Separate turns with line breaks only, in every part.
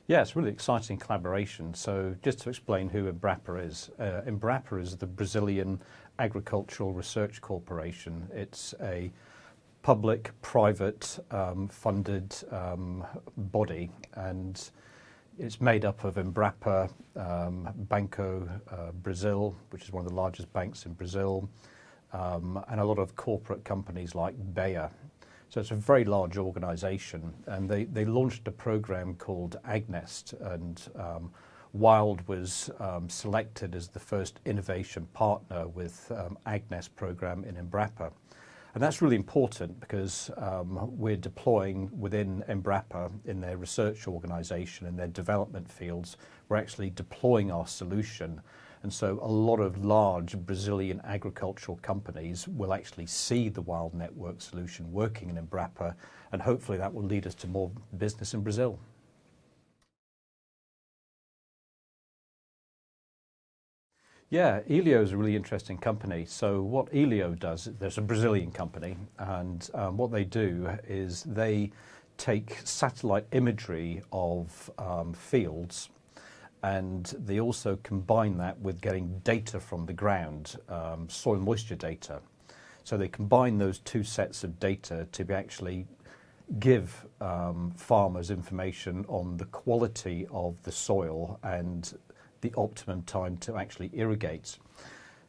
Yeah, it's a really exciting collaboration. So just to explain who Embrapa is. Embrapa is the Brazilian Agricultural Research Corporation. It's a public-private funded body, and it's made up of Embrapa, Banco Brazil, which is one of the largest banks in Brazil, and a lot of corporate companies like Bayer. So it's a very large organization, and they launched a program called AgNest, and Wyld was selected as the first innovation partner with AgNest program in Embrapa. And that's really important because we're deploying within Embrapa in their research organization and their development fields. We're actually deploying our solution. And so a lot of large Brazilian agricultural companies will actually see the Wyld network solution working in Embrapa, and hopefully that will lead us to more business in Brazil. Yeah, Elio is a really interesting company. So what Elio does, there's a Brazilian company, and what they do is they take satellite imagery of fields, and they also combine that with getting data from the ground, soil moisture data. So they combine those two sets of data to actually give farmers information on the quality of the soil and the optimum time to actually irrigate.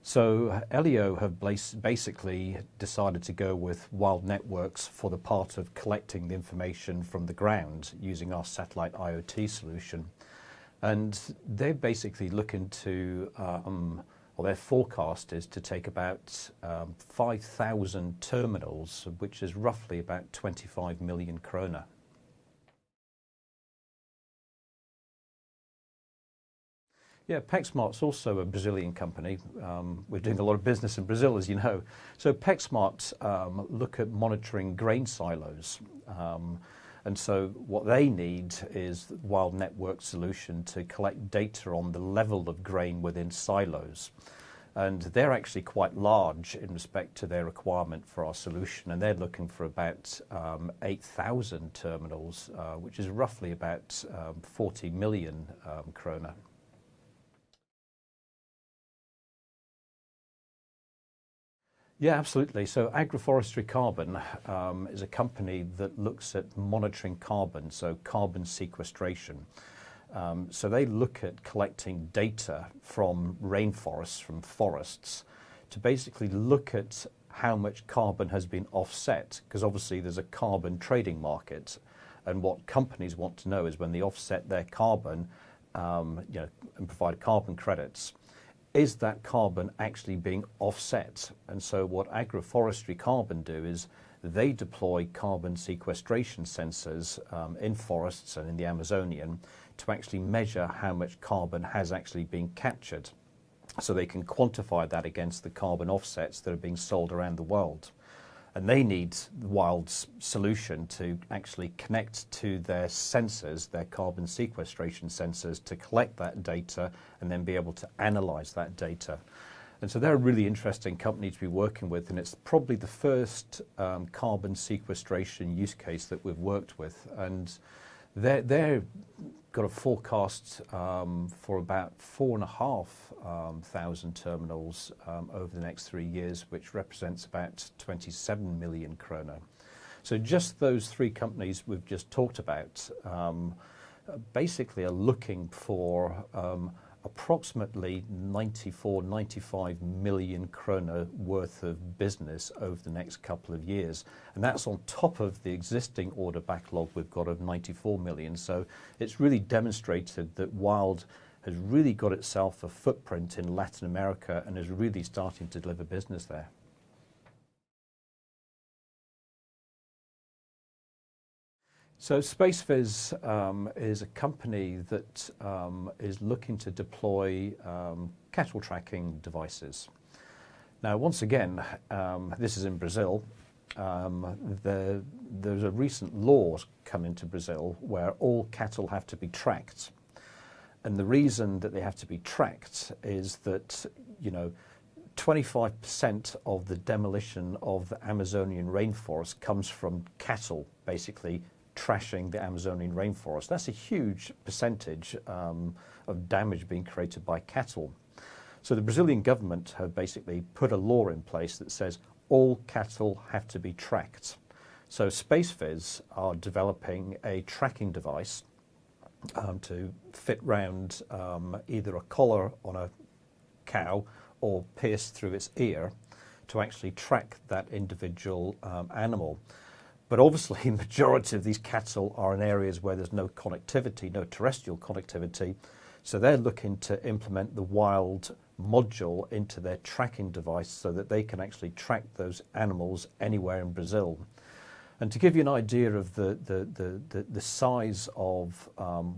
So Elio have basically decided to go with Wyld Networks for the part of collecting the information from the ground using our satellite IoT solution. And they're basically looking to, well, their forecast is to take about 5,000 terminals, which is roughly about 25 million krona. Yeah, PEX Smart's also a Brazilian company. We're doing a lot of business in Brazil, as you know. So PEX Smart look at monitoring grain silos. And so what they need is the Wyld Network solution to collect data on the level of grain within silos. And they're actually quite large in respect to their requirement for our solution. And they're looking for about 8,000 terminals, which is roughly about 40 million krona. Yeah, absolutely. So Agroforestry Carbon is a company that looks at monitoring carbon, so carbon sequestration. So they look at collecting data from rainforests, from forests, to basically look at how much carbon has been offset, because obviously there's a carbon trading market. And what companies want to know is when they offset their carbon, and provide carbon credits, is that carbon actually being offset? And so what Agroforestry Carbon do is they deploy carbon sequestration sensors in forests and in the Amazonian to actually measure how much carbon has actually been captured, so they can quantify that against the carbon offsets that are being sold around the world. And they need Wyld's solution to actually connect to their sensors, their carbon sequestration sensors, to collect that data and then be able to analyze that data. And so they're a really interesting company to be working with, and it's probably the first carbon sequestration use case that we've worked with. And they've got a forecast for about 4,500 terminals over the next 3 years, which represents about 27 million krona. So just those three companies we've just talked about basically are looking for approximately 95 million krona worth of business over the next couple of years. And that's on top of the existing order backlog we've got of 94 million. So it's really demonstrated that Wyld has really got itself a footprint in Latin America and is really starting to deliver business there. So SpaceViz is a company that is looking to deploy cattle tracking devices. Now, once again, this is in Brazil. There's a recent law come into Brazil where all cattle have to be tracked. And the reason that they have to be tracked is that, 25% of the demolition of the Amazonian rainforest comes from cattle, basically trashing the Amazonian rainforest. That's a huge percentage of damage being created by cattle. So the Brazilian government have basically put a law in place that says all cattle have to be tracked. So SpaceViz are developing a tracking device to fit round either a collar on a cow or pierce through its ear to actually track that individual animal. But obviously, the majority of these cattle are in areas where there's no connectivity, no terrestrial connectivity. So they're looking to implement the Wyld module into their tracking device so that they can actually track those animals anywhere in Brazil. And to give you an idea of the size of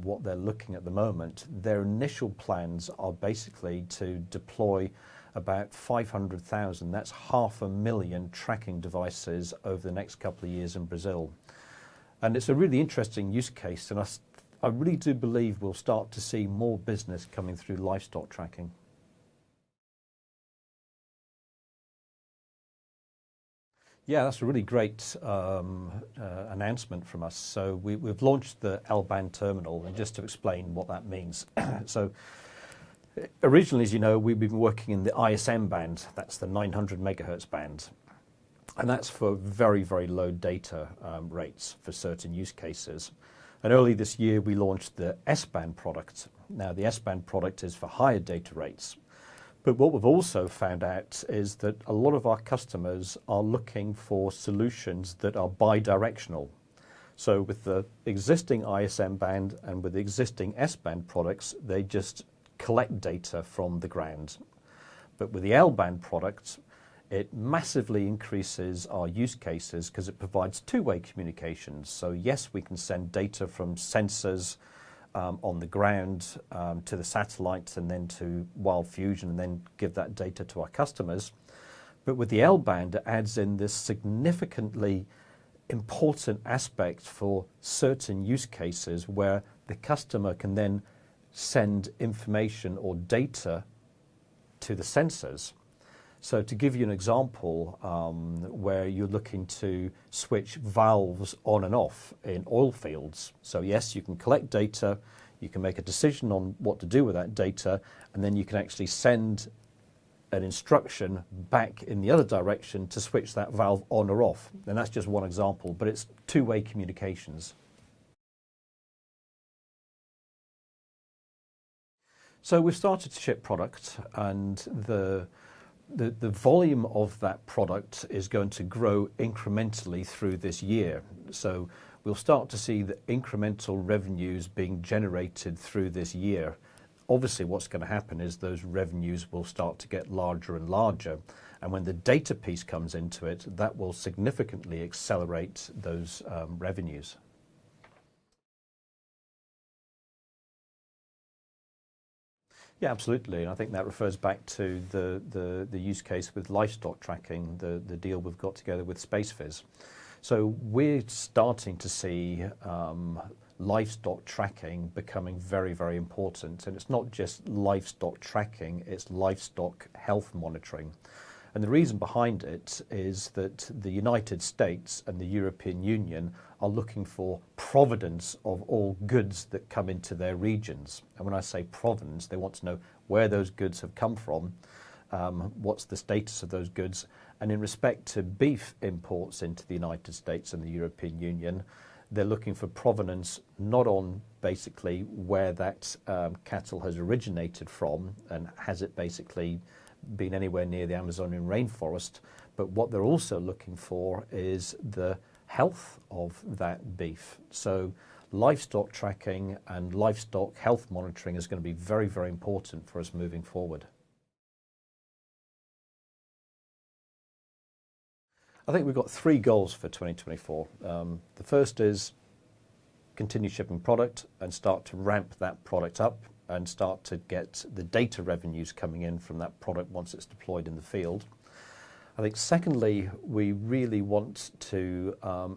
what they're looking at the moment, their initial plans are basically to deploy about 500,000, that's 500,000 tracking devices over the next couple of years in Brazil. And it's a really interesting use case, and I really do believe we'll start to see more business coming through livestock tracking. Yeah, that's a really great announcement from us. So we've launched the L-band terminal, and just to explain what that means. So originally, as you know, we've been working in the ISM band, that's the 900 megahertz band. And that's for very, very low data rates for certain use cases. And early this year, we launched the S-band product. Now, the S-band product is for higher data rates. But what we've also found out is that a lot of our customers are looking for solutions that are bidirectional. So with the existing ISM band and with the existing S-band products, they just collect data from the ground. But with the L-band product, it massively increases our use cases because it provides two-way communications. So yes, we can send data from sensors on the ground to the satellites and then to Wyld Fusion and then give that data to our customers. But with the L-band, it adds in this significantly important aspect for certain use cases where the customer can then send information or data to the sensors. So to give you an example, where you're looking to switch valves on and off in oil fields. So yes, you can collect data, you can make a decision on what to do with that data, and then you can actually send an instruction back in the other direction to switch that valve on or off. And that's just one example, but it's two-way communications. So we've started to ship product, and the volume of that product is going to grow incrementally through this year. So we'll start to see the incremental revenues being generated through this year. Obviously, what's going to happen is those revenues will start to get larger and larger. And when the data piece comes into it, that will significantly accelerate those revenues. Yeah, absolutely. And I think that refers back to the use case with livestock tracking, the deal we've got together with SpaceViz. So we're starting to see livestock tracking becoming very, very important. And it's not just livestock tracking, it's livestock health monitoring. And the reason behind it is that the United States and the European Union are looking for provenance of all goods that come into their regions. And when I say provenance, they want to know where those goods have come from, what's the status of those goods. And in respect to beef imports into the United States and the European Union, they're looking for provenance not on basically where that cattle has originated from and has it basically been anywhere near the Amazonian rainforest, but what they're also looking for is the health of that beef. So livestock tracking and livestock health monitoring is going to be very, very important for us moving forward. I think we've got three goals for 2024. The first is continue shipping product and start to ramp that product up and start to get the data revenues coming in from that product once it's deployed in the field. I think secondly, we really want to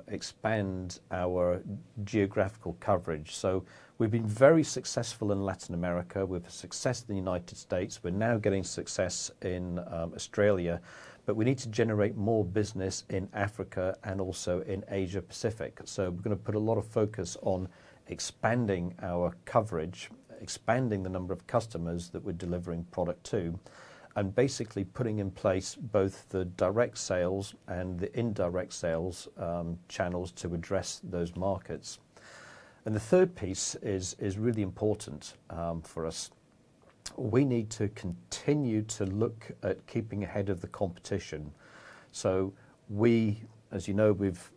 expand our geographical coverage. So we've been very successful in Latin America, we've had success in the United States, we're now getting success in Australia, but we need to generate more business in Africa and also in Asia Pacific. So we're going to put a lot of focus on expanding our coverage, expanding the number of customers that we're delivering product to, and basically putting in place both the direct sales and the indirect sales channels to address those markets. And the third piece is really important for us. We need to continue to look at keeping ahead of the competition. So we, as you know, we've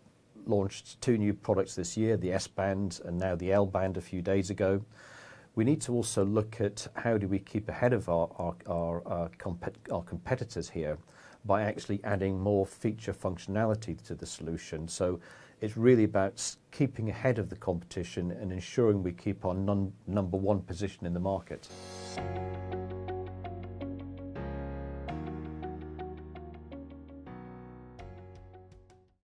launched 2 new products this year, the S-Band and now the L-Band a few days ago. We need to also look at how do we keep ahead of our competitors here by actually adding more feature functionality to the solution. So it's really about keeping ahead of the competition and ensuring we keep our number one position in the market.